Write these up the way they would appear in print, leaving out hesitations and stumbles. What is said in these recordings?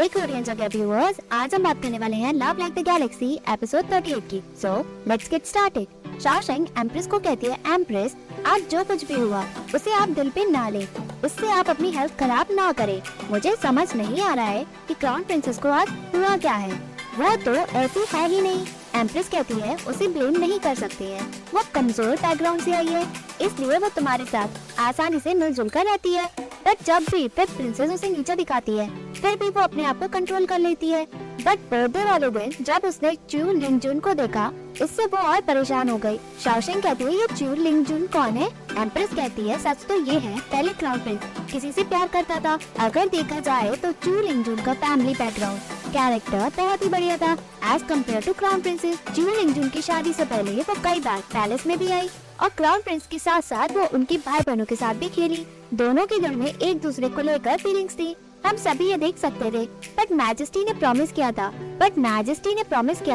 हे Korean जगह viewers, आज हम बात करने वाले हैं love like the Galaxy episode 38 की। So let's get started. Shaosheng empress को कहती है, एम्प्रेस आज जो कुछ भी हुआ उसे आप दिल पे ना ले, उससे आप अपनी हेल्थ खराब ना करें। मुझे समझ नहीं आ रहा है कि क्राउन प्रिंसेस को आज हुआ क्या है, वो तो ऐसी है ही नहीं। एम्प्रेस कहती है उसे ब्लेम नहीं कर सकती है, वो कमजोर बैकग्राउंड से आई है, इसलिए वो तुम्हारे साथ आसानी से मिलजुल कर रहती है। बट जब भी फिर प्रिंसेस उसे नीचे दिखाती है, फिर भी वो अपने आप को कंट्रोल कर लेती है। बट बर्थडे वाले दिन जब उसने चू लिंगजुन को देखा, इससे वो और परेशान हो गई। शाओशेंग कहती है, ये चू लिंगजुन कौन है? एम्प्रेस कहती है, सच तो ये है, पहले क्राउन प्रिंस किसी से प्यार करता था। अगर देखा जाए तो चू लिंगजुन का फैमिली बैकग्राउंड कैरेक्टर बहुत ही बढ़िया था as compare to crown princess. Chu Lingjun की शादी से पहले वो कई बार पैलेस में भी आई और क्राउन प्रिंस के साथ साथ वो उनकी भाई बहनों के साथ भी खेली। दोनों के दिल में एक दूसरे को लेकर फीलिंग्स थी, हम सभी ये देख सकते थे। बट मैजेस्टी ने प्रॉमिस किया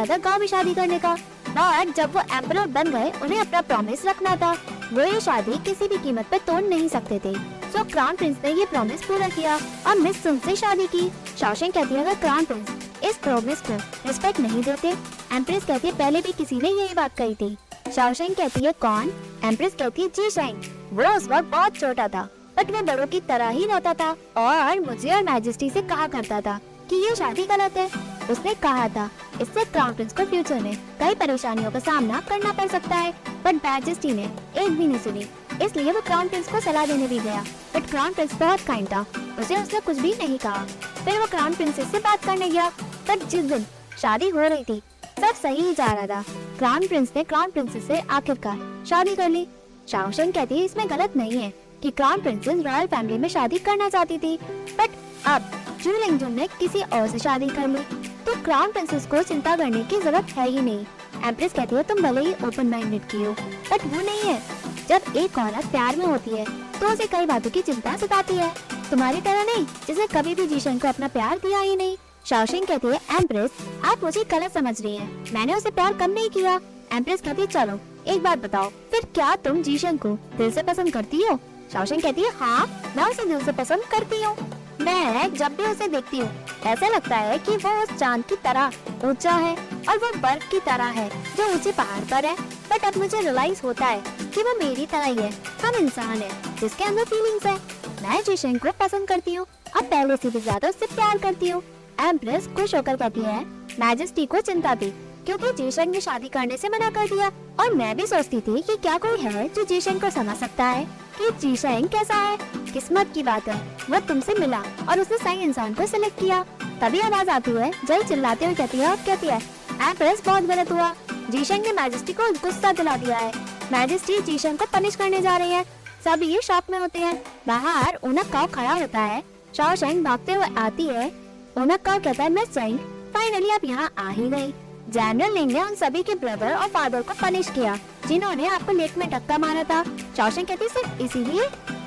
था गांव में शादी करने का। बट जब वो एम्परर बन गए, उन्हें अपना प्रॉमिस रखना था, वो ये शादी किसी भी कीमत पर तोड़ नहीं सकते थे। सो क्राउन प्रिंस ने ये प्रॉमिस पूरा किया और मिस सुन से शादी की। शाओशेंग कहती है, अगर क्राउन प्रिंस इस प्रॉमिस को रिस्पेक्ट नहीं देते, एम्प्रेस कहती है पहले भी किसी ने यही बात कही थी। शाओशेंग कहती है, कौन? एम्प्रेस कहती है, जीशेंग। वो उस वक्त बहुत छोटा था, बट वो बड़ों की तरह ही रहता था और मुझे और मैजेस्टी से कहा करता था कि ये शादी गलत है। उसने कहा था इससे क्राउन प्रिंस को फ्यूचर में कई परेशानियों का सामना करना पड़ सकता है। बट मैजेस्टी ने एक भी नहीं सुनी, इसलिए वो क्राउन प्रिंस को सलाह देने भी गया। बट क्राउन प्रिंस बहुत काइंड था, उसने कुछ भी नहीं कहा। फिर वो क्राउन प्रिंसेस से बात करने गया। बट जिस दिन शादी हो रही थी, सब सही ही जा रहा था। क्राउन प्रिंस ने क्राउन प्रिंसेस से आखिरकार शादी कर ली। शाओशेंग कहती है, इसमें गलत नहीं है कि क्राउन प्रिंसेस रॉयल फैमिली में शादी करना चाहती थी, बट अब चू लिंगजुन ने किसी और से शादी कर ली, तो क्राउन प्रिंसेस को चिंता करने की जरूरत है ही नहीं। एम्प्रेस कहती है, तुम भले ही ओपन माइंडेड की हो, बट वो नहीं है। जब एक औरत प्यार में होती है तो उसे कई बातों की चिंता सताती है, तुम्हारी तरह नहीं जिसने कभी भी जीशन को अपना प्यार दिया ही नहीं। शाओशेंग कहती है, एम्प्रेस आप मुझे गलत समझ रही हैं, मैंने उसे प्यार कम नहीं किया। एम्प्रेस कहती है, चलो एक बात बताओ, फिर क्या तुम जीशन को दिल से पसंद करती हो? शाओशेंग कहती है, हाँ मैं उसे दिल से पसंद करती हूँ। मैं जब भी उसे देखती हूँ ऐसा लगता है कि वो उस चांद की तरह ऊंचा है और वो बर्फ की तरह है जो ऊंचे पहाड़ पर है। बट अब मुझे रियलाइज होता है कि वो मेरी तरह ही है, हम इंसान है जिसके अंदर फीलिंग्स है। मैं जीशन को पसंद करती हूँ और पहले से भी ज्यादा उससे प्यार करती हूँ। एम्प्रेस खुश होकर कहती है, मैजेस्टी को चिंता थी क्योंकि जीशन ने शादी करने से मना कर दिया, और मैं भी सोचती थी कि क्या कोई है जो जीशन को समझ सकता है कि जीशन कैसा है। किस्मत की बात है, वो तुमसे मिला और उसने सही इंसान को सिलेक्ट किया। तभी आवाज आती है, जय चिल्लाते हुए कहती है, एम्प्रेस बहुत गलत हुआ, जीशन ने मैजेस्टी को गुस्सा दिला दिया है, मैजेस्टी जीशन को पनिश करने जा रही है। सभी ये शॉक में होते हैं। बाहर ओनक काओ खड़ा होता है, शाओशेंग भागते हुए आती है। ओनक काओ कहता है, मिस चेंग फाइनली आप यहाँ आ ही गई। जनरल लिंग ने उन सभी के ब्रदर और फादर को पनिश किया जिन्होंने आपको लेक में धक्का मारा था। शाओशेंग कहती है, सिर्फ इसीलिए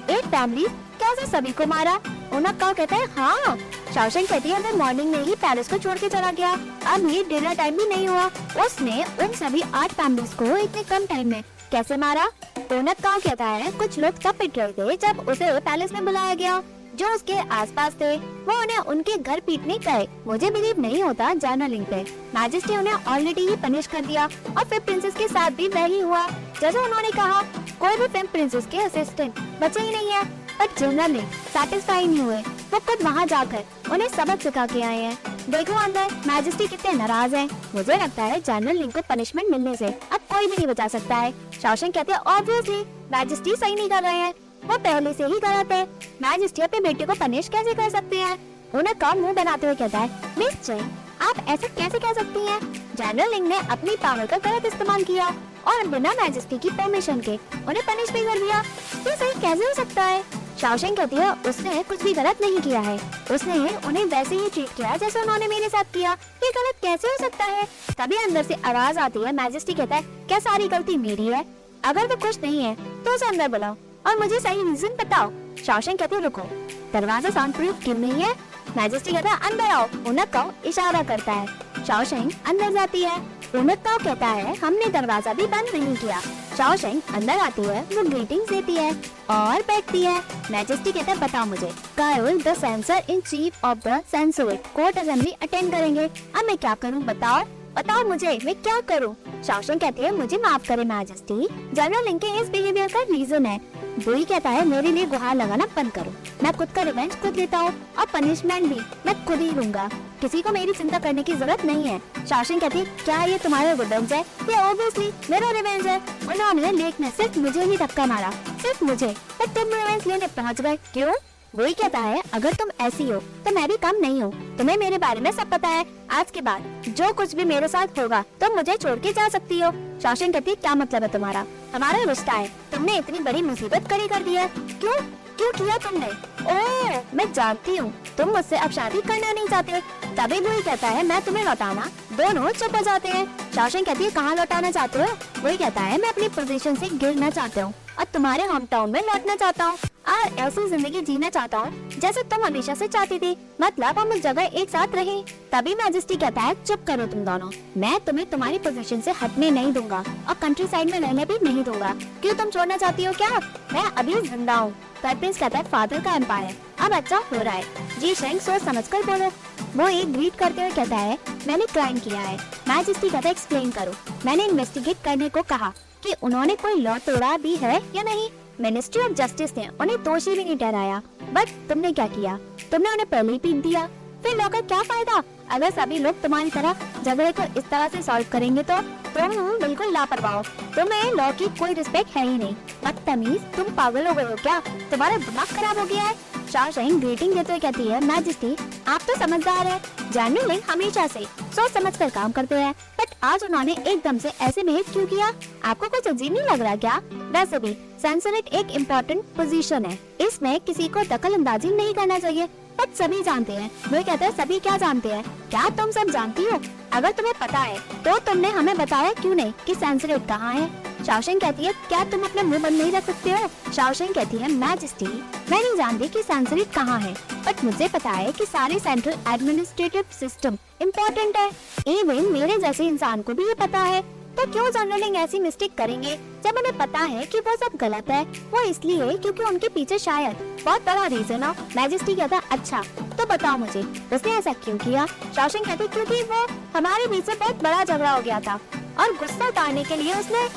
एक फैमिली कैसे सभी को मारा? ओनक काओ कहता है, हाँ। शाओशेंग कहती है, मैं मॉर्निंग में ही पैलेस को छोड़ के चला गया, अब ये डिनर टाइम भी नहीं हुआ, उसने उन सभी 8 फैमिलीज को इतने कम टाइम में कैसे मारा? ओनक काओ कहता है, कुछ लोग तब पिट रहे थे जब उसे पैलेस में बुलाया गया, जो उसके आसपास थे वो उन्हें उनके घर पीटने गए। मुझे बिलीव नहीं होता जर्नलिंग पे, मैजेस्टी उन्हें ऑलरेडी ही पनिश कर दिया और फिर प्रिंसेस के साथ भी वही हुआ जैसा उन्होंने कहा। कोई भी फिल्म प्रिंसेस के असिस्टेंट बचे ही नहीं है। बट जर्नलिंग सेटिस्फाई नहीं हुए, वो खुद वहाँ जाकर उन्हें सबक सिखा के आए हैं। देखो अंदर मैजेस्टी कितने नाराज हैं। मुझे लगता है जर्नलिंग को पनिशमेंट मिलने से अब कोई भी नहीं बचा सकता है। शाओशेंग कहते हैं, ऑब्वियसली मैजेस्टी सही नहीं कर रहे हैं, वो पहले से ही गलत है, मैजेस्टी अपने बेटे को पनिश कैसे कर सकते हैं? उन्हें कम मुंह बनाते हुए कहता है, मिस चेंग आप ऐसा कैसे कह सकती हैं? जनरल लिंग ने अपनी पावर का गलत इस्तेमाल किया और बिना मैजेस्टी की परमिशन के उन्हें पनिश भी कर दिया, ये सही कैसे हो सकता है? शाओशेंग कहती है, उसने कुछ भी गलत नहीं किया है, उसने उन्हें वैसे ही ट्रीट किया जैसे उन्होंने मेरे साथ किया, ये गलत कैसे हो सकता है? तभी अंदर से आवाज आती है। मैजेस्टी कहता है, क्या सारी गलती मेरी है? अगर वो खुश नहीं है तो उसे अंदर बुलाओ और मुझे सही रीजन बताओ। शाओशेंग कहती है, रुको, दरवाजा साउंड प्रूफ क्यों नहीं है? मैजेस्टी कहता है, अंदर आओ। ओनक काओ इशारा करता है, शाओशेंग अंदर जाती है। ओनक काओ कहता है, हमने दरवाजा भी बंद नहीं किया। शाओशेंग अंदर आती है, वो ग्रीटिंग्स देती है और बैठती है। मैजेस्टी कहता है बताओ मुझे, कायोल the censor in chief of the censorate court assembly attend करेंगे। अब मैं क्या करूँ बताओ मुझे, मैं क्या करूँ? शाओशेंग कहती है मुझे माफ करे मैजेस्टी, जनरल लिंग के इस बिहेवियर का रीजन है। बुई कहता है मेरे लिए गुहार लगाना बंद करो, मैं खुद का रिवेंज खुद लेता हूँ और पनिशमेंट भी मैं खुद ही लूंगा, किसी को मेरी चिंता करने की जरूरत नहीं है। शाओशेंग कहती है क्या ये तुम्हारा रिवेंज है? ये ऑब्वियसली मेरा रिवेंज है। उन्होंने लेक में सिर्फ मुझे ही धक्का मारा, सिर्फ मुझे, पर तुम रिवेंज लेने पहुँच गए, क्यों? वही कहता है अगर तुम ऐसी हो तो मैं भी कम नहीं हूँ, तुम्हें मेरे बारे में सब पता है, आज के बाद जो कुछ भी मेरे साथ होगा तुम मुझे छोड़ के जा सकती हो। शाओशेंग कहती है क्या मतलब है तुम्हारा? हमारा रिश्ता है, तुमने इतनी बड़ी मुसीबत खड़ी कर दी है, क्यों किया तुमने? ओह मैं जानती हूँ तुम मुझसे अब शादी करना नहीं चाहते। तभी वही कहता है मैं तुम्हें लौटाना। दोनों चुप हो जाते हैं। शाओशेंग कहती है कहाँ लौटाना चाहते हो? वही कहता है मैं अपनी पोजीशन से गिरना चाहता हूँ और तुम्हारे होम टाउन में लौटना चाहता हूँ और ऐसी जिंदगी जीना चाहता हूँ जैसे तुम हमेशा से चाहती थी, मतलब हम उस जगह एक साथ रहें। तभी मैजेस्टी कहता है चुप करो तुम दोनों, मैं तुम्हें तुम्हारी पोजीशन से हटने नहीं दूंगा और कंट्री साइड में रहने भी नहीं दूंगा। क्यों तुम छोड़ना चाहती हो क्या? मैं अभी जिंदा हूँ। प्रिंस कहता है फादर का एम्पायर अब अच्छा हो रहा है। जी शेंग सोच समझ कर बोलो। वो एक ग्रीट करते हुए कहता है मैंने क्राइम किया है। मैजेस्टी कहता है एक्सप्लेन करो। मैंने इन्वेस्टिगेट करने को कहा कि उन्होंने कोई लॉ तोड़ा भी है या नहीं। मिनिस्ट्री ऑफ जस्टिस ने उन्हें दोषी भी नहीं ठहराया, बट तुमने क्या किया? तुमने उन्हें पहले ही पीट दिया, फिर लॉ का क्या फायदा? अगर सभी लोग तुम्हारी तरह झगड़े को इस तरह से सॉल्व करेंगे तो तुम बिल्कुल लापरवाह हो, तुम्हें लॉ की कोई रिस्पेक्ट है ही नहीं। बदतमीज, तुम पागल हो गए हो क्या? तुम्हारा दिमाग खराब हो गया है। शाओशेंग ग्रीटिंग देते हुए कहती है मैजेस्टी आप तो समझदार है, जनरल लिंग हमेशा से सोच समझ कर काम करते हैं, बट आज उन्होंने एकदम से ऐसे बिहेव क्यों किया? आपको कुछ अजीब नहीं लग रहा क्या? वैसे भी सेंसरेट एक इम्पोर्टेंट पोजीशन है, इसमें किसी को दखल अंदाजी नहीं करना चाहिए, बट सभी जानते हैं। वो कहते हैं सभी क्या जानते हैं? क्या तुम सब जानती हो? अगर तुम्हें पता है तो तुमने हमें बताया क्यों नहीं कि सेंसरेट कहाँ है? शाओशेंग कहती है क्या तुम अपना मुंह बंद नहीं रख सकते हो? शाओशेंग कहती है मैजेस्टी मैं नहीं जानती कि सेंसरेट कहाँ है, बट मुझे पता है कि सारे सेंट्रल एडमिनिस्ट्रेटिव सिस्टम इम्पोर्टेंट है। इवन मेरे जैसे इंसान को भी ये पता है, तो क्यों जनरल लिंग ऐसी मिस्टेक करेंगे जब उन्हें पता है कि वो सब गलत है? वो इसलिए क्योंकि उनके पीछे शायद बहुत बड़ा रीजन हो। मैजेस्टी कहता अच्छा तो बताओ मुझे उसने ऐसा क्यों किया? शाओशेंग कहती क्योंकि वो हमारे बीच से बहुत बड़ा झगड़ा हो गया था और गुस्सा उतारने के लिए उसने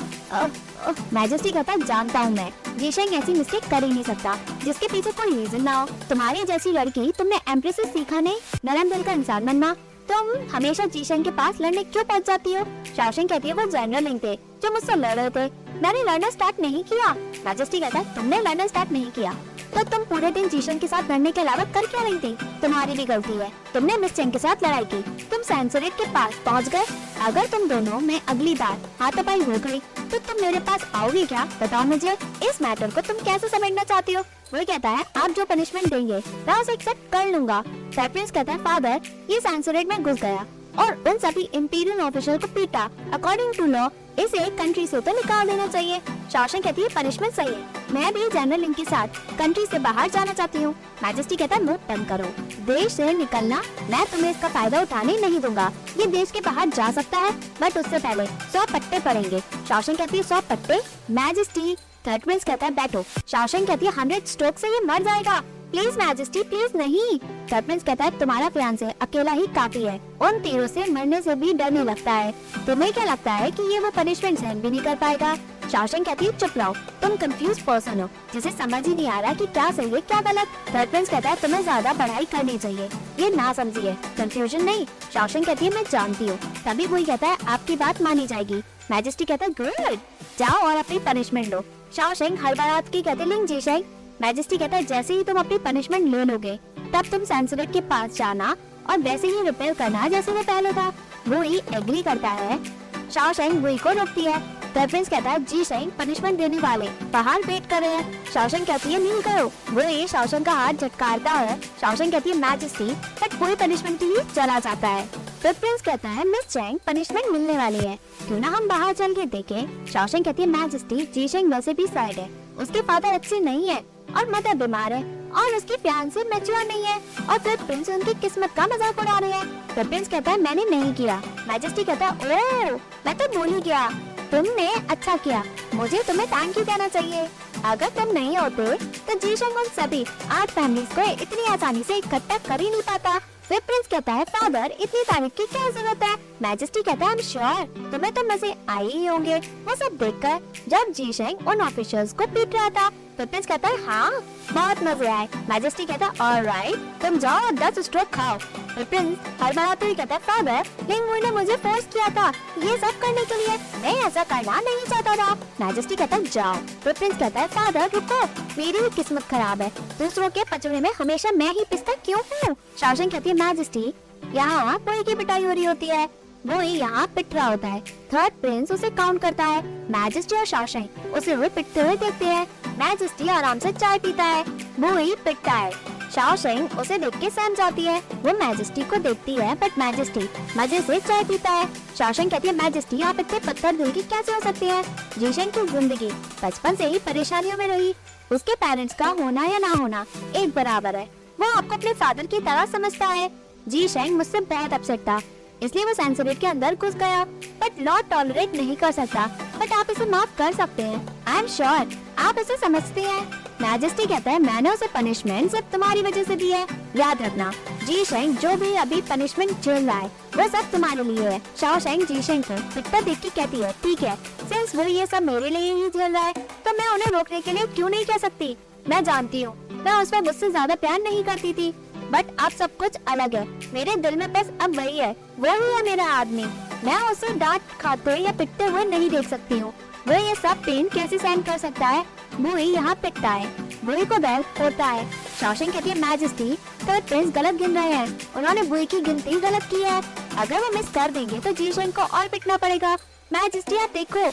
मैजेस्टी कहता जानता हूँ मैं, जीशेंग ऐसी मिस्टेक कर ही नहीं सकता जिसके पीछे कोई रीजन ना हो। तुम्हारी जैसी लड़की, तुमने एम्प्रेस से सीखा नहीं नरम दिल का इंसान बनना, तुम हमेशा जीशेंग के पास लड़ने क्यों पहुँच जाती हो? शाओशेंग कहती है वो जनरल लिंग थे जो मुझसे लड़ रहे थे, मैंने लड़ना स्टार्ट नहीं किया। मैजेस्टी कहता है तुमने लड़ना स्टार्ट नहीं किया तो तुम पूरे दिन जीशेंग के साथ लड़ने के अलावा कर क्या रही थी? तुम्हारी भी गलती है, तुमने मिस चेंग के साथ लड़ाई की, तुम सेंसरेट के पास पहुंच गए। अगर तुम दोनों में अगली बार हाथापाई हो गई तो तुम मेरे पास आओगी क्या? बताओ मुझे इस मैटर को तुम कैसे समेटना चाहती हो? वो कहता है आप जो पनिशमेंट देंगे मैं उसे एक्सेप्ट कर लूंगा। प्रिंस कहता है फादर ये सेंसरेट में घुस गया और उन सभी इंपीरियल ऑफिसर को पीटा, अकॉर्डिंग टू लॉ इसे कंट्री से तो निकाल देना चाहिए। शाओशेंग कहती है पनिशमेंट सही है, मैं भी जनरल लिंग के साथ कंट्री से बाहर जाना चाहती हूँ। मैजेस्टी कहता है मुंह बंद करो, देश से निकलना मैं तुम्हें इसका फायदा उठाने नहीं दूंगा। ये देश के बाहर जा सकता है बट उससे पहले 100 पट्टे पड़ेंगे। शाओशेंग कहती है 100 पट्टे? मैजेस्टी। प्रिंस कहता है बैठो। शाओशेंग कहती है 100 स्ट्रोक से ये मर जाएगा, प्लीज मैजेस्टी प्लीज नहीं। प्रिंस कहता है तुम्हारा फियांसे अकेला ही काफी है, उन तीरों से मरने से भी डर नहीं लगता है, तुम्हें क्या लगता है कि ये वो पनिशमेंट सहन भी नहीं कर पाएगा? शाओशेंग कहती है चुप रहो, तुम कंफ्यूज पर्सन हो जिसे समझ ही नहीं आ रहा कि क्या सही है क्या गलत। प्रिंस कहता है तुम्हें ज्यादा पढ़ाई करनी चाहिए, ये ना समझिए, कंफ्यूजन नहीं। शाओशेंग कहती है मैं जानती हूँ। तभी वही कहता है आपकी बात मानी जाएगी। मैजेस्टी कहता है गुड, जाओ और अपनी पनिशमेंट लो। शाओशेंग हड़बड़ाहट की कहते लिंग जीशेंग। मैजेस्टी कहता है जैसे ही तुम अपनी पनिशमेंट ले लोगे तब तुम सेंसरेट के पास जाना और वैसे ही रिपेयर करना जैसे वो पहले था। वो ही एग्री करता है। शाओशेंग वही को रोकती है। प्रिंस कहता है जीशेंग पनिशमेंट देने वाले बाहर वेट कर रहे हैं। शाओशेंग कहती है नील करो। वो ये शाओशेंग का हाथ झटकारता है। शाओशेंग कहती है मैजेस्टी, बट कोई पनिशमेंट के लिए चला जाता है। प्रिंस कहता है मिस चेंग पनिशमेंट मिलने वाली है, क्यों ना हम बाहर चल के देखें। शाओशेंग कहती है मैजेस्टी जीशेंग वैसे भी साइड है, उसके फादर अच्छे नहीं है और मदर बीमार है और उसकी फियांसे मैच्योर नहीं है और फिर प्रिंस उनकी किस्मत का मजाक उड़ा रहे हैं। प्रिंस कहता है मैंने नहीं किया। मैजेस्टी कहता है ओह मैं तो भूल ही गया, तुमने अच्छा किया, मुझे तुम्हें थैंक यू कहना चाहिए। अगर तुम नहीं होते तो जीशंग उन सभी 8 फैमिलीज को इतनी आसानी से इकट्ठा कर ही नहीं पाता। फिर प्रिंस कहता है फादर इतनी तारीफ की क्या जरूरत है। मैजेस्टी कहता है आई एम श्योर तुम्हें तो मजे आए ही होंगे वो सब देखकर जब जीशंग उन ऑफिशियल्स को पीट रहा था। तो प्रिंस कहता है हाँ बहुत मजे आए। मैजेस्टी कहता है ऑलराइट तुम जाओ और 10 स्ट्रोक खाओ। तो प्रिंस हड़बड़ाते हुए कहता है फादर लिंगवुड ने मुझे फोर्स किया था ये सब करने के लिए, मैं ऐसा करना नहीं चाहता था। मैजेस्टी कहता है जाओ। तो प्रिंस कहता है फादर रुको मेरी भी किस्मत खराब है, दूसरों के पचड़े में हमेशा मैं ही पिसता क्यों हूँ। शाओशेंग कहती है मैजेस्टी यहाँ कोई की पिटाई हो रही होती है, वो ही यहाँ पिट रहा होता है। थर्ड प्रिंस उसे काउंट करता है। मैजेस्टी और शाओशेंग उसे हुए पिटते हुए देखते हैं। मैजेस्टी आराम से चाय पीता है, वो ही पिटता है। शाओशेंग उसे देख के सहम जाती है, वो मैजेस्टी को देखती है बट मैजेस्टी मजे से चाय पीता है। शाओशेंग कहती है मैजेस्टी आप इतने पत्थर दिल की कैसे हो सकती है। जीशंग की जिंदगी बचपन से ही परेशानियों में रही, उसके पेरेंट्स का होना या ना होना एक बराबर है, वो आपको अपने फादर की तरह समझता है। जीशंग मुझसे बहुत अपसेट था इसलिए वो सेंसरेट के अंदर घुस गया बट लॉर्ड टॉलरेट नहीं कर सकता, बट आप इसे माफ कर सकते हैं। आई एम श्योर आप इसे समझते हैं। मैजेस्टी कहता है मैंने उसे पनिशमेंट सिर्फ तुम्हारी वजह से दी है, याद रखना। जीशंग जो भी अभी पनिशमेंट झेल रहा है वो सब तुम्हारे लिए है। शाओशेंग जीशंग को पिटता देख के कहती है ठीक है सिंस वो ये सब मेरे लिए ही झेल रहा है तो मैं उन्हें रोकने के लिए क्यों नहीं कह सकती। मैं जानती हूँ मैं उसमें मुझसे ज्यादा प्यार नहीं करती थी बट अब सब कुछ अलग है, मेरे दिल में बस अब वही है, वो ही है मेरा आदमी। मैं उसे डांट खाते या पिटते हुए नहीं देख सकती हूँ, वो ये सब पेन कैसे सहन कर सकता है। वो ही यहाँ पिटता है, वही को दर्द होता है। शाओशेंग कहती है मैजेस्टी थर्ड प्रिंस गलत गिन रहे हैं, उन्होंने बुई की गिनती गलत की है, अगर वो मिस कर देंगे तो जीशंग को और पिटना पड़ेगा। मैजेस्टी आप देखो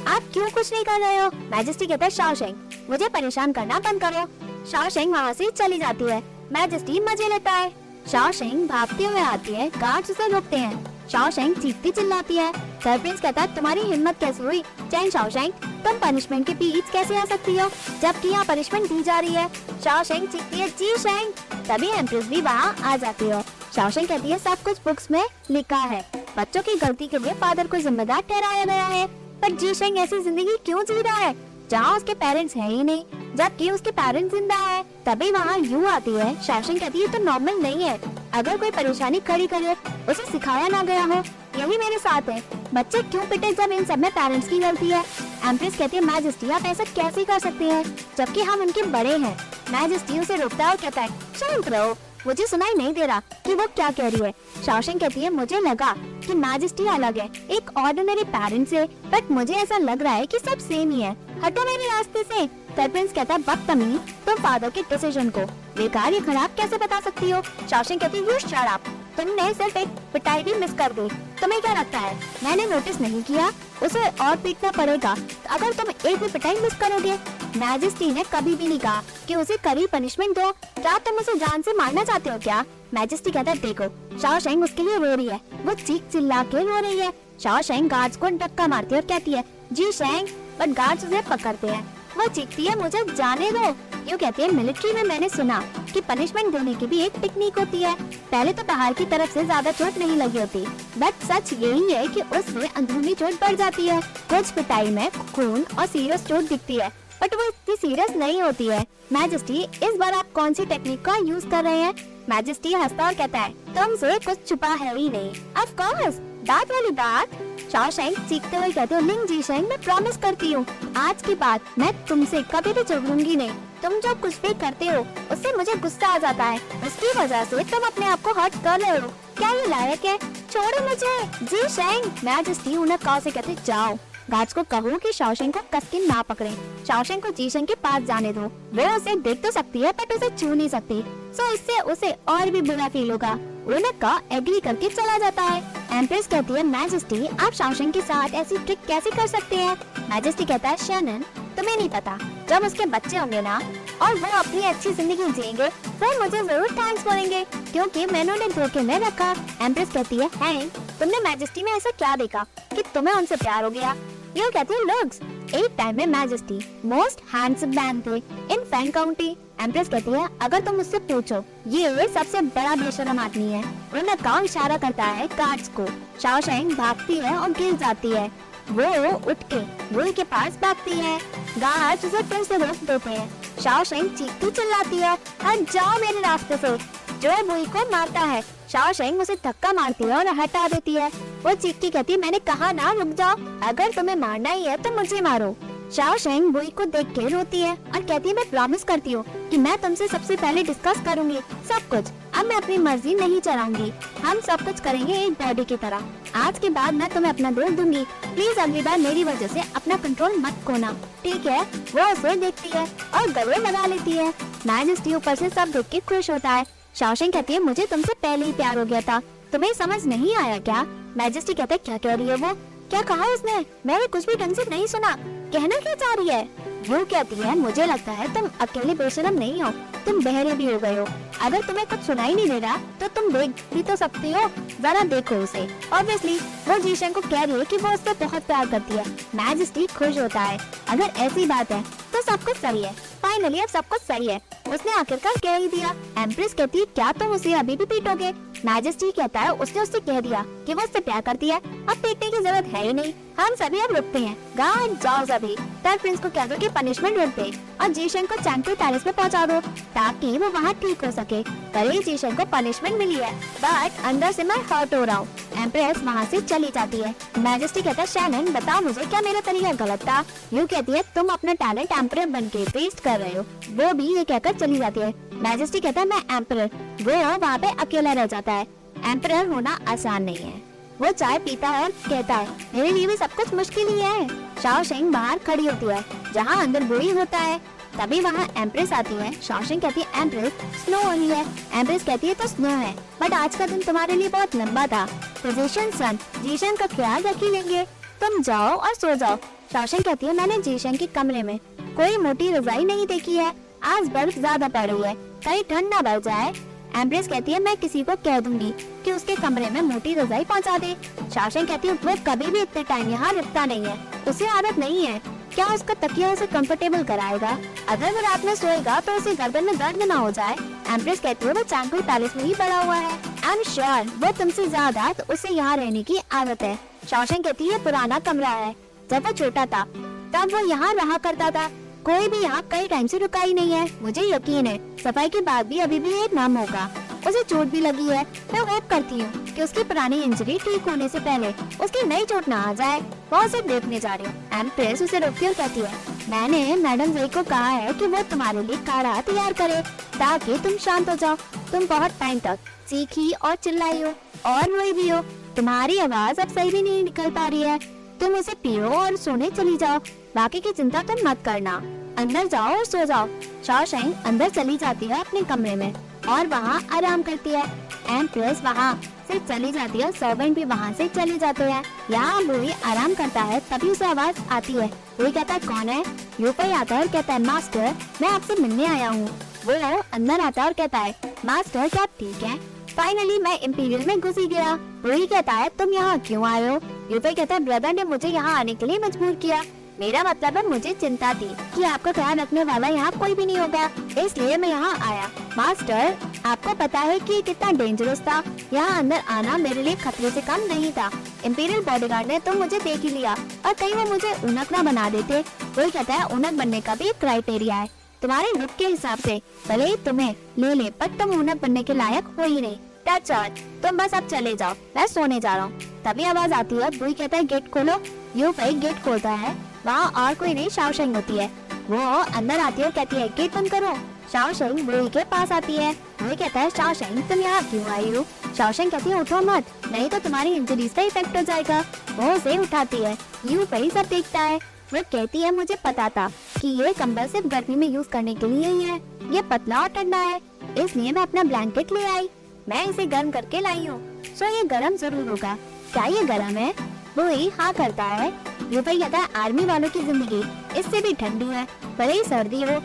आप क्यों कुछ नहीं कर रहे हो। मैजेस्टी कहता है शाओशेंग मुझे परेशान करना बंद करो। शाओशेंग वहाँ से चली जाती है। मैजेस्टी मजे लेता है। शाओशेंग भागते हुए आती है, गार्ड्स उसे रोकते हैं। शाओशेंग चीखती चिल्लाती है। थर्ड प्रिंस कहता है तुम्हारी हिम्मत कैसे हुई चैन शाओशेंग, तुम पनिशमेंट के बीच कैसे आ सकती हो जबकि यहाँ पनिशमेंट दी जा रही है। शाओशेंग चीखती है जीशंग, तभी एम्प्रेस भी वहाँ आ जाती है। शाओशेंग कहती है सब कुछ बुक्स में लिखा है, बच्चों की गलती के लिए फादर को जिम्मेदार ठहराया गया है, पर जीशंग ऐसी जिंदगी क्यों जी रहा है जहाँ उसके पेरेंट्स है ही नहीं जबकि उसके पेरेंट्स जिंदा है। तभी वहाँ यूं आती है। शाओशेंग कहती है तो नॉर्मल नहीं है, अगर कोई परेशानी खड़ी करे उसे सिखाया ना गया हो, यही मेरे साथ है, बच्चे क्यों पिटे जब इन सब में पेरेंट्स की गलती है। एम्प्रेस कहती है मैजेस्टी आप ऐसा कैसे कर सकते हैं जबकि हम उनके बड़े हैं। मैजेस्टी उसे रोकता है और कहता है शांत रहो, मुझे सुनाई नहीं दे रहा कि वो क्या कह रही है। शाओशेंग कहती है मुझे लगा कि मैजेस्टी अलग है एक ऑर्डिनरी पेरेंट से, बट मुझे ऐसा लग रहा है कि सब सेम ही है, हटो मेरे रास्ते से। थर्ड प्रिंस कहता है बदतमीज तुम फादर के डिसीजन को बेकार या खराब कैसे बता सकती हो। शाओशेंग कहती है यू शट अप, तुमने सिर्फ एक पिटाई भी मिस कर दी, तुम्हें क्या लगता है मैंने नोटिस नहीं किया, उसे और पीटना पड़ेगा अगर तुम एक भी पिटाई मिस करोगे। मैजेस्टी ने कभी भी नहीं कहा कि उसे कड़ी पनिशमेंट दो, क्या तुम उसे जान से मारना चाहते हो क्या। मैजेस्टी कहता है देखो शाओशेंग उसके लिए रो रही है, वो चीख चिल्ला के रो रही है। शाओशेंग गार्ड्स को धक्का मारती है और कहती है जीशंग, बट गार्ड्स उसे पकड़ते हैं। वो चीखती है मुझे जाने दो। यूँ कहती है मिलिट्री में मैंने सुना कि पनिशमेंट देने की भी एक टेक्निक होती है, पहले तो बाहर की तरफ से ज्यादा चोट नहीं लगी होती, बट सच यही है कि उसमें अंदरूनी चोट बढ़ जाती है। कुछ पिटाई में खून और सीरियस चोट दिखती है बट वो इतनी सीरियस नहीं होती है। मैजेस्टी इस बार आप कौन सी टेक्निक का यूज कर रहे हैं। मैजेस्टी हंसता और कहता है तुमसे कुछ छुपा है ही नहीं। ऑफ कोर्स दांत वाली बात। शाओशेंग चीखते हुए कहते हो लिंग जीशंग मैं प्रॉमिस करती हूँ आज के बाद मैं तुमसे कभी भी झगड़ूंगी नहीं, तुम जो कुछ भी करते हो उससे मुझे गुस्सा आ जाता है, उसकी वजह से तुम अपने आप को हर्ट कर रहे हो, क्या ये लायक है, छोड़ो मुझे जीशंग। मैजेस्टी उन्हें कहा से कहते जाओ गार्ड्स को कहो कि शाओशेंग को कस के ना पकड़े, शाओशेंग को जीशंग के पास जाने दो, वो उसे देख तो सकती है बट उसे छू नहीं सकती, सो इससे उसे और भी बुरा फील होगा। उनका एग्री करके चला जाता है। एम्प्रेस कहती है मैजेस्टी आप शाओशेंग के साथ ऐसी ट्रिक कैसे कर सकते हैं। मैजेस्टी कहता है शनन तुम्हें नहीं पता, जब उसके बच्चे होंगे ना और वो अपनी अच्छी जिंदगी जिएंगे फिर मुझे जरूर थैंक्स बोलेंगे क्योंकि मैंने उन्हें धोखे में रखा। एम्प्रेस कहती है तुमने मैजेस्टी में ऐसा क्या देखा कि तुम्हें उनसे प्यार हो गया। ये कहती है लुक्स, एक टाइम में मैजेस्टी मोस्ट हैंडसम मैन थे इन फैन काउंटी। एम्प्रेस कहती है अगर तुम मुझसे पूछो ये सबसे बड़ा बेशरम आदमी है। उन्हें काम इशारा करता है गार्ड्स को। शाओशेंग भागती है और गिर जाती है। वो उठ के बुई के पास भागती है। गार्ड्स उसे फिर से रोक देते हैं। शाओशेंग चीखती चिल्लाती है, हट जाओ मेरे रास्ते से, जो बुई को मारता है। शाओशेंग उसे धक्का मारती है और हटा देती है। वो चीखती कहती है, मैंने कहा ना रुक जाओ, अगर तुम्हें मारना ही है तो मुझे मारो। शाओशेंग बुई को देख के रोती है और कहती है, मैं प्रॉमिस करती हूँ कि मैं तुमसे सबसे पहले डिस्कस करूंगी सब कुछ। अब मैं अपनी मर्जी नहीं चलाऊंगी, हम सब कुछ करेंगे एक बॉडी की तरह। आज के बाद मैं तुम्हें अपना दिल दूंगी, प्लीज अगली बार मेरी वजह से अपना कंट्रोल मत खोना, ठीक है? वो उसे देखती है और गले लगा लेती है। मैजेस्टी ऊपर से सब देख के खुश होता है। शाओशेंग कहती है, मुझे तुमसे पहले ही प्यार हो गया था, तुम्हें समझ नहीं आया क्या? मैजेस्टी कहता है, क्या कह रही है वो? क्या कहा उसने? मैंने कुछ भी ढंग से नहीं सुना, कहना क्या चाह रही है? वो कहती है, मुझे लगता है तुम अकेले बेशरम नहीं हो, तुम बहरे भी हो गए हो। अगर तुम्हें कुछ सुनाई नहीं दे रहा तो तुम देख भी तो सकती हो, जरा देखो उसे। ऑब्वियसली वो जीशेंग को कह रही है कि वो उससे बहुत प्यार करती है। मैजेस्टी खुश होता है, अगर ऐसी बात है तो सब कुछ सही है। फाइनली अब सब कुछ सही है, उसने आखिरकार कह ही दिया। एम्प्रेस कहती है, क्या तुम उसे अभी भी पीटोगे? मैजेस्टी कहता है, उसने उससे कह दिया कि वो उससे प्यार करती है, अब पीटने की जरूरत है ही नहीं, हम सभी अब रुकते हैं। गार्ड जाओ सभी, तब प्रिंस को कह दो कि पनिशमेंट रुक दे और जीशेंग को चैंगकुई पैलेस में पहुंचा दो ताकि वो वहाँ ठीक हो सके। कल जीशेंग को पनिशमेंट मिली है, बट अंदर से मैं हर्ट हो रहा हूँ। एम्प्रेस वहाँ से चली जाती है। मैजेस्टी कहता है, शैनन बताओ मुझे, क्या मेरा तरीका गलत था? यू कहती है, तुम अपना टैलेंट एम्परर बन के वेस्ट कर रहे हो। वो भी ये कहकर चली जाती है। मैजेस्टी कहता है, मैं एम्परर। वो वहाँ पे अकेला रह जाता है। एम्परर होना आसान नहीं है। वो चाय पीता है और कहता है, मेरे लिए भी सब कुछ मुश्किल ही है। शाओशेंग बाहर खड़ी होती है जहाँ अंदर बुई होता है। तभी वहाँ एम्प्रेस आती है। शाओशेंग कहती है, एम्प्रेस स्नो हो रही है। एम्प्रेस कहती है, तो स्नो है, बट आज का दिन तुम्हारे लिए बहुत लंबा था। पोजीशन सन जीशेंग का ख्याल रख ही लेंगे, तुम जाओ और सो जाओ। शाओशेंग कहती है, मैंने जीशेंग के कमरे में कोई मोटी रजाई नहीं देखी है, आज बर्फ ज्यादा पड़ रही है, कहीं ठंड न बढ़ जाए। एम्प्रेस कहती है, मैं किसी को कह दूंगी कि उसके कमरे में मोटी रजाई पहुंचा दे। शाओशेंग कहती है, वो कभी भी इतने टाइम यहाँ रुकता नहीं है, उसे आदत नहीं है, क्या उसका तकिया उसे कंफर्टेबल कराएगा? अगर वो रात में सोएगा तो उसे गर्दन में दर्द न हो जाए। एम्प्रेस कहती है, वो चैंगकुई पैलेस में ही बड़ा हुआ है, आई एम श्योर वो तुमसे ज्यादा तो उसे यहाँ रहने की आदत है। शाओशेंग कहती है, पुराना कमरा है, जब वो छोटा था तब वो यहाँ रहा करता था, कोई भी यहाँ कई टाइम से रुका ही नहीं है। मुझे यकीन है सफाई के बाद भी अभी भी एक नाम होगा। उसे चोट भी लगी है, मैं होप करती हूँ कि उसकी पुरानी इंजरी ठीक होने से पहले उसकी नई चोट ना आ जाए। वो उसे देखने जा रही हूँ। एम्प्रेस उसे रोकती और कहती है, मैंने मैडम ज़ेई को कहा है कि वो तुम्हारे लिए काढ़ा तैयार करे ताकि तुम शांत हो जाओ। तुम बहुत टाइम तक चीखी और चिल्लाई हो और रोई भी हो, तुम्हारी आवाज अब सही भी नहीं निकल पा रही है। तुम उसे पियो और सोने चली जाओ, बाकी की चिंता तुम मत करना, अंदर जाओ और सो जाओ। शाओशेंग अंदर चली जाती है अपने कमरे में और वहाँ आराम करती है। एम्प्रेस वहाँ से चली जाती है, सर्वेंट भी वहाँ से चले जाते हैं। यहाँ बुई आराम करता है, तभी उसे आवाज आती है। बुई कहता है, कौन है? यूफई आता है और कहता है, मास्टर मैं आपसे मिलने आया हूँ। वो अंदर आता है और कहता है, मास्टर क्या आप ठीक है? फाइनली मैं इंपीरियल में घुस ही गया। बुई कहता है, तुम यहाँ क्यों आए हो? यूफई कहता है, ब्रदर ने मुझे यहाँ आने के लिए मजबूर किया, मेरा मतलब है मुझे चिंता थी कि आपका ख्याल रखने वाला यहाँ कोई भी नहीं होगा, इसलिए मैं यहाँ आया। मास्टर आपको पता है कि कितना डेंजरस था, यहाँ अंदर आना मेरे लिए खतरे से कम नहीं था। इंपीरियल बॉडीगार्ड ने तो मुझे देख ही लिया और कहीं वो मुझे उनक ना बना देते। कोई कहता है उनक बनने का भी क्राइटेरिया है, तुम्हारे लुक के हिसाब से भले ही तुम्हें ले ले पर तुम उनक बनने के लायक हो ही नहीं। तुम बस अब चले जाओ, मैं सोने जा रहा हूँ। तभी आवाज आती है। बुई कहता है, गेट खोलो। यूफई गेट खोलता है, वहाँ और कोई नहीं शाओशेंग होती है। वो अंदर आती है और कहती है, गेट बंद करो। शाओशेंग बुई के पास आती है। बुई कहता है, शाओशेंग तुम यहाँ क्यों आई हो? शाओशेंग कहती है, उठो मत, नहीं तो तुम्हारी इंजरीज का इफेक्ट हो जाएगा। वो उसे उठाती है। यूफई सब देखता है। वो कहती है, मुझे पता था कि ये कंबल सिर्फ गर्मी में यूज करने के लिए ही है, ये पतला और ठंडा है, इसलिए मैं अपना ब्लैंकेट ले आई, मैं इसे गर्म करके लाई हूँ, सो ये गर्म जरूर होगा। क्या ये गर्म है? बुई हाँ करता है। यूफई कहता है, आर्मी वालों की जिंदगी इससे भी ठंडी है, भले ही सर्दी हो,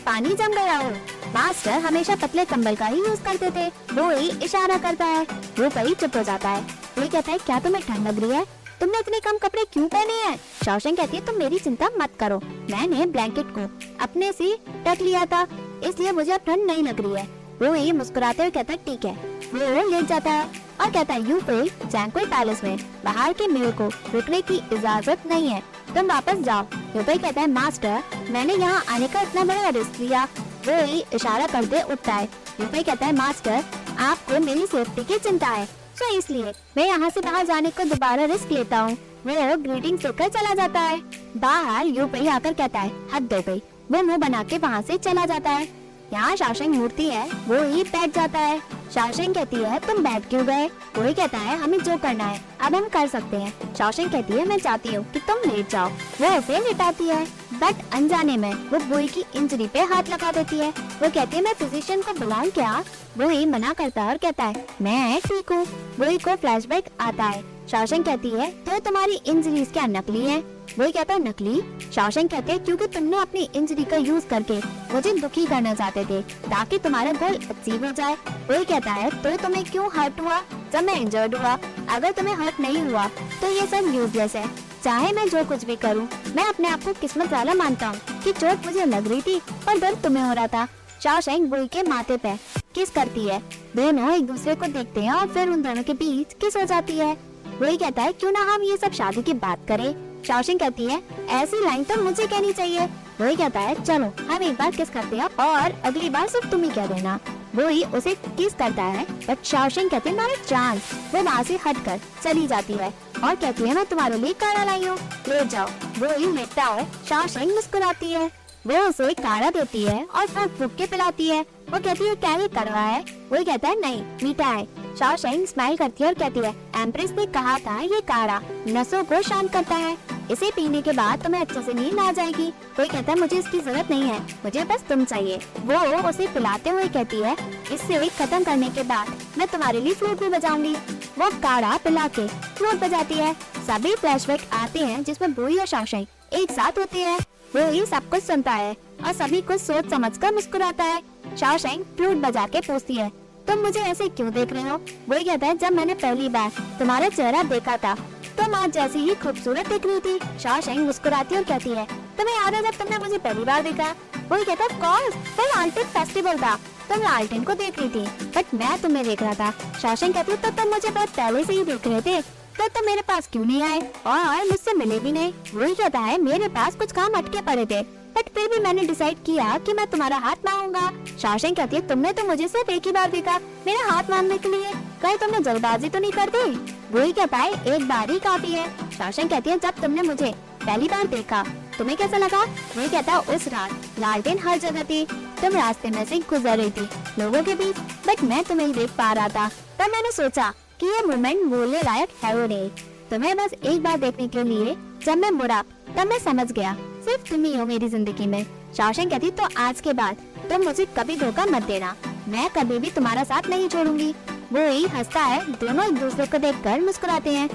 पानी जम गया हो। मास्टर हमेशा पतले कंबल का ही यूज करते थे। बुई इशारा करता है। यूफई चुप हो जाता है। बुई कहता है, क्या तुम्हें ठंड लग रही है? तुमने इतने कम कपड़े क्यों पहने हैं? शाओशेंग कहती है, तुम मेरी चिंता मत करो, मैंने ब्लैंकेट को अपने से ढक लिया था, इसलिए मुझे अब ठंड नहीं लग रही है। वो मुस्कुराते हुए कहता है, ठीक है। वो लेट जाता है। और कहता है यूफे जैंक्विल पैलेस में बाहर के मेल को रुकने की इजाजत नहीं है, तुम वापस जाओ। यूफे कहता है मास्टर मैंने यहाँ आने का इतना बड़ा रिस्क लिया। वो ही इशारा करते उठता है। यूफे कहता है मास्टर आपको मेरी सेफ्टी की चिंता है, तो इसलिए मैं यहाँ से बाहर जाने को दोबारा रिस्क लेता हूँ। वो ग्रीटिंग देकर चला जाता है। बाहर यूफे आकर कहता है हद हो गई। वो मुंह बना के वहाँ से चला जाता है। यहाँ शाओशेंग मूर्ति है, वो ही बैठ जाता है। शाओशेंग कहती है तुम बैठ क्यों गए? वो ही कहता है हमें जो करना है अब हम कर सकते हैं। शाओशेंग कहती है मैं चाहती हूँ कि तुम लेट जाओ। वो उसे लिटाती है, बट अनजाने में वो बुई की इंजरी पे हाथ लगा देती है। वो कहती है मैं फिजिशियन को बुलाऊं क्या? वो ही मना करता है और कहता है मैं ठीक हूँ। बुई को फ्लैशबैक आता है। शाओशेंग कहती है तो तुम्हारी इंजरीज क्या नकली है? वो कहता है नकली? शाओशेंग कहते हैं क्योंकि तुमने अपनी इंजरी का यूज करके मुझे दुखी करना चाहते थे ताकि तुम्हारा गोल अचीव हो जाए। वो कहता है तो तुम्हें क्यों हर्ट हुआ जब मैं इंजर्ड हुआ? अगर तुम्हें हर्ट नहीं हुआ तो ये सब यूजलेस है। चाहे मैं जो कुछ भी करूं, मैं अपने आप को किस्मत वाला मानता हूं कि चोट मुझे लग रही थी पर दर्द तुम्हें हो रहा था। शाओशेंग बुई के माथे पे किस करती है। दोनों एक दूसरे को देखते हैं और फिर उन दोनों के बीच किस हो जाती है। वही कहता है क्यों ना हम ये सब शादी की बात करें। शाओशेंग कहती है ऐसी लाइन तो मुझे कहनी चाहिए। वही कहता है चलो हम एक बार किस करते हैं और अगली बार सिर्फ तुम ही कह देना। वो ही उसे किस करता है, बट शाओशेंग कहती है नॉट अ चांस। वो वहाँ से हटकर चली जाती है और कहती है मैं तुम्हारे लिए काढ़ा लाई हूँ, ले जाओ। वो ही लेटता है। शाओशेंग मुस्कुराती है। वो उसे काढ़ा देती है और फिर फूक के पिलाती है। वो कहती है क्या ये कड़वा है? वो कहता है नहीं मीठा है। शाओशेंग स्माइल करती है और कहती है एम्प्रेस ने कहा था ये काढ़ा नसों को शांत करता है, इसे पीने के बाद तुम्हें अच्छे से नींद आ जाएगी। कोई कहता है मुझे इसकी जरूरत नहीं है, मुझे बस तुम चाहिए। वो उसे पिलाते हुए कहती है इससे खत्म करने के बाद मैं तुम्हारे लिए फ्लूट भी बजाऊंगी। वो काढ़ा पिला के फ्लूट बजाती है। सभी फ्लैशबैक आते हैं जिसमें बुई और शाओशेंग एक साथ होते हैं। वो ही सब कुछ सुनता है और सभी कुछ सोच समझ कर मुस्कुराता है। शाओशेंग फ्लूट बजा के पूछती है तुम मुझे ऐसे क्यों देख रहे हो? वो कहता है जब मैंने पहली बार तुम्हारा चेहरा देखा था तुम आज जैसी ही खूबसूरत दिख रही थी। शाओशेंग मुस्कुराती और कहती है तुम्हें याद है जब तुमने मुझे पहली बार देखा? वो कहता है कॉर्स वो लालटेन फेस्टिवल था, तुम लालटेन को देख रही थी बट मैं तुम्हें देख रहा था। शाओशेंग कहती है तो तुम मुझे बहुत पहले से ही देख रहे थे, तो तुम मेरे पास क्यों नहीं आए और मुझसे मिले भी नहीं? वो कहता है मेरे पास कुछ काम अटके पड़े थे बट फिर भी मैंने डिसाइड किया कि मैं तुम्हारा हाथ मांगूंगा। शाओशेंग कहती है तुमने तो मुझे सिर्फ एक ही बार देखा मेरा हाथ मांगने के लिए, कहीं तुमने जल्दबाजी तो नहीं कर दी? वही कहता है एक बार ही काफी है। शाओशेंग कहती है जब तुमने मुझे पहली बार देखा तुम्हें कैसा लगा? वही कहता है उस रात लालटेन हर जगह थी, तुम रास्ते में से गुजर रही थी लोगों के बीच बट मैं तुम्हें ही देख पा रहा था। तब मैंने सोचा कि ये मोमेंट भूलने लायक है वो नहीं, तुम्हें बस एक बार देखने के लिए जब मैं मुड़ा तब मैं समझ गया सिर्फ तुम ही हो मेरी जिंदगी में। शाओशेंग कहती तो आज के बाद तुम मुझे कभी धोखा मत देना, मैं कभी भी तुम्हारा साथ नहीं छोड़ूंगी। वो ही हंसता है। दोनों एक दूसरे को देखकर मुस्कुराते हैं।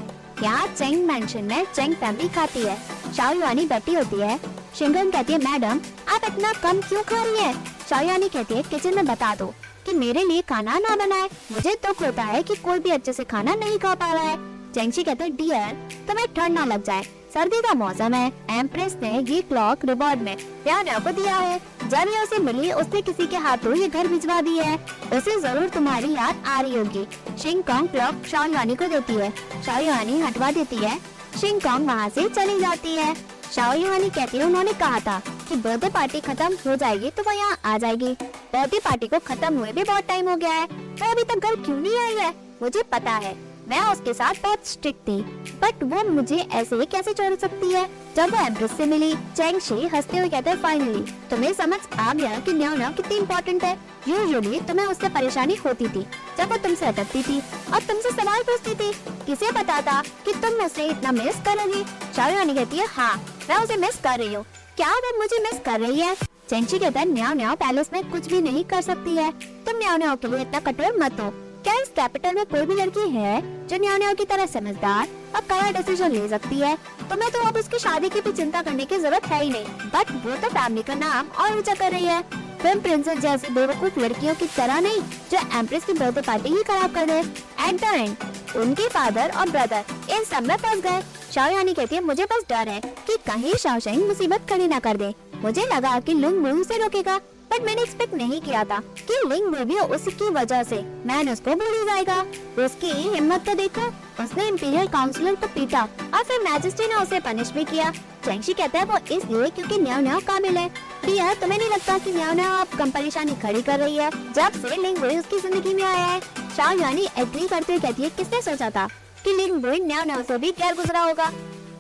यहाँ चेंग मैंशन में चेंग फैमिली खाती है। शाओयुआनी बैठी होती है। शिंगन कहती है मैडम आप इतना कम क्यों खा रही है? शाओयुआनी कहती है किचन में बता दो कि मेरे लिए खाना ना बनाए, मुझे दुख होता है कि कोई भी अच्छे से खाना नहीं खा पा रहा है। चेंगशी कहते हैं डियर तुम्हें ठंड ना लग जाए, सर्दी का मौसम है। एम्प्रेस ने ये क्लॉक रिवॉर्ड में प्यार को दिया है, जब ये उसे मिली उसने किसी के हाथों ये घर भिजवा दी है, उसे जरूर तुम्हारी याद आ रही होगी। शिंग कॉन्ग क्लॉक शाओयुआनी को देती है। शाओयुआनी हटवा देती है। शिंग कॉन्ग वहाँ से चली जाती है। शाओयुआनी कहती है उन्होंने कहा था कि बर्थडे पार्टी खत्म हो जाएगी तो वो यहाँ आ जाएगी। बर्थडे पार्टी को खत्म हुए भी बहुत टाइम हो गया है, वो अभी तक घर क्यों नहीं आई है? मुझे पता है मैं उसके साथ बहुत स्ट्रिक्ट थी बट वो मुझे ऐसे ही कैसे छोड़ सकती है? जब वो एम्प्रेस से मिली चेंगशी हंसते हुए कहते हैं फाइनली तुम्हें समझ आ गया कि न्याओ न्याओ कितनी इम्पोर्टेंट है। यूजुअली तुम्हें उससे परेशानी होती थी जब वो तुमसे अटकती थी और तुमसे सवाल पूछती थी, किसे पता था कि तुम मुझसे इतना मिस करोगी? शाओयुआनी कहती है हाँ मैं उसे मिस कर रही हूँ, क्या वो मुझे मिस कर रही है? चेंगशी कहता है न्याओ न्याओ पैलेस में कुछ भी नहीं कर सकती है, तुम न्याओ न्याओ के लिए इतना कठोर मत हो। क्या इस कैपिटल में कोई भी लड़की है जो न्याओ न्याओ की तरह समझदार और कड़ा डिसीजन ले सकती है? तुम्हें तो अब उसकी शादी की भी चिंता करने की जरूरत है ही नहीं, बट वो तो फैमिली का नाम और ऊंचा कर रही है। फिल्म प्रिंसेस जैसी बेवकूफ लड़कियों की तरह नहीं जो एम्प्रेस की बर्थडे पार्टी ही खराब कर दे। एट द एंड उनके फादर और ब्रदर इन सब में फंस गए। शाओयुआनी कहती है मुझे बस डर है कि कहीं शाओशेंग मुसीबत खड़ी न कर दे। मुझे लगा कि लुंग मुंह से रोकेगा बट मैंने एक्सपेक्ट नहीं किया था कि लिंग रिव्यू उसकी वजह से मैन उसको भूल ही जाएगा। उसकी हिम्मत तो देखो, उसने इंपीरियल काउंसिलर को पीटा और फिर मैजेस्टी ने उसे पनिश भी किया। चैंगशी कहता है वो इसलिए क्योंकि न्याओ न्याओ काबिल है। भैया तुम्हें नहीं लगता कि न्याओ न्याओ अब कम परेशानी खड़ी कर रही है जब से लिंग वुई उसकी जिंदगी में आया है? शाओ यानी एग्री करते हुए कहती है किसने सोचा था कि लिंग वुई न्याओ न्याओ से भी गैर गुजरा होगा।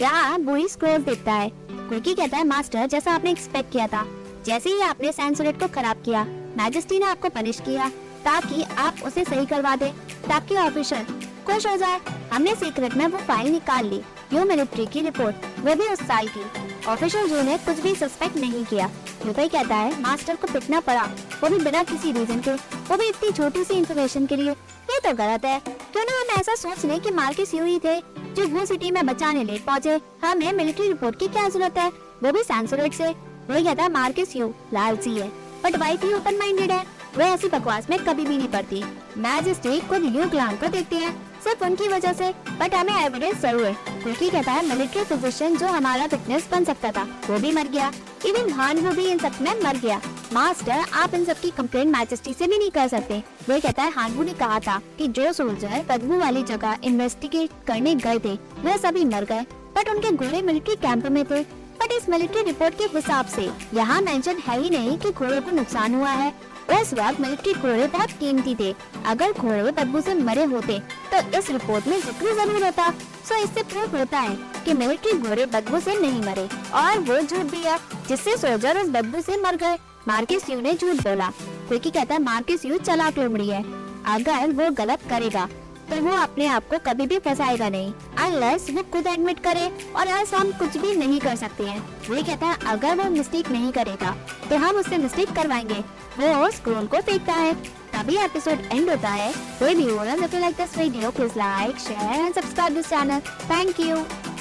यहाँ बुई स्क्रोल देखता है। कुकी कहता है मास्टर जैसा आपने एक्सपेक्ट किया था, जैसे ही आपने सैंसुरेट को खराब किया मैजेस्टी ने आपको पनिश किया ताकि आप उसे सही करवा दे, ताकि ऑफिसर खुश हो जाए। हमने सीक्रेट में वो फाइल निकाल ली, यू मिलिट्री की रिपोर्ट, वो भी उस साल की। ऑफिसर जो ने कुछ भी सस्पेक्ट नहीं किया। यूफई कहता है मास्टर को पिटना पड़ा, वो भी बिना किसी रीजन के, वो भी इतनी छोटी सी इन्फॉर्मेशन के लिए। ये तो गलत है। क्यों ना हम ऐसा सोच लें कि मार्कस यू ही थे जो वो सिटी में बचाने लेट पहुँचे। हमें मिलिट्री रिपोर्ट की क्या जरूरत है, वो भी सैंसुरेट से। वही कहता है मार्कस यू लालची है but wife he open minded है, वह ऐसी बकवास में कभी भी नहीं पड़ती। मैजिस्ट्रेट खुद यू क्लान को देखती है सिर्फ उनकी वजह से, बट हमें एविडेंस जरूर है। क्योंकि कहता है मिलिट्री फिजिशियन जो हमारा विटनेस बन सकता था वो भी मर गया, इवन हान वो भी इन सब में मर गया। मास्टर आप इन सब की कंप्लेंट मैजेस्टी से भी नहीं कर सकते। वो कहता है हानवू ने कहा था कि जो सोल्जर बदबू वाली जगह इन्वेस्टिगेट करने गए थे वह सभी मर गए, बट उनके घोड़े मिलिट्री कैंप में थे। बट इस मिलिट्री रिपोर्ट के हिसाब से यहाँ मेंशन है ही नहीं कि घोड़ों को नुकसान हुआ है। उस वक्त मिलिट्री घोड़े बहुत कीमती थे, अगर घोड़े बदबू से मरे होते तो इस रिपोर्ट में जिक्र जरूर होता। सो इससे प्रूफ होता है कि मिलिट्री घोड़े बदबू से नहीं मरे और वो झूठ भी है जिससे सोल्जर उस बदबू से मर गए। मार्कस यू ने झूठ बोला क्योंकि कहता है मार्कस यू चालाक लोमड़ी है, अगर वो गलत करेगा तो वो अपने आप को कभी भी फंसाएगा नहीं अनलेस वो खुद एडमिट करे, और आज हम कुछ भी नहीं कर सकते हैं। वो कहता है अगर वो मिस्टेक नहीं करेगा तो हम उससे मिस्टेक करवाएंगे। वो स्क्रोल को फेंकता है, तभी एपिसोड एंड होता है। कोई भी हो, like this video, please like, share and subscribe this channel. Thank you.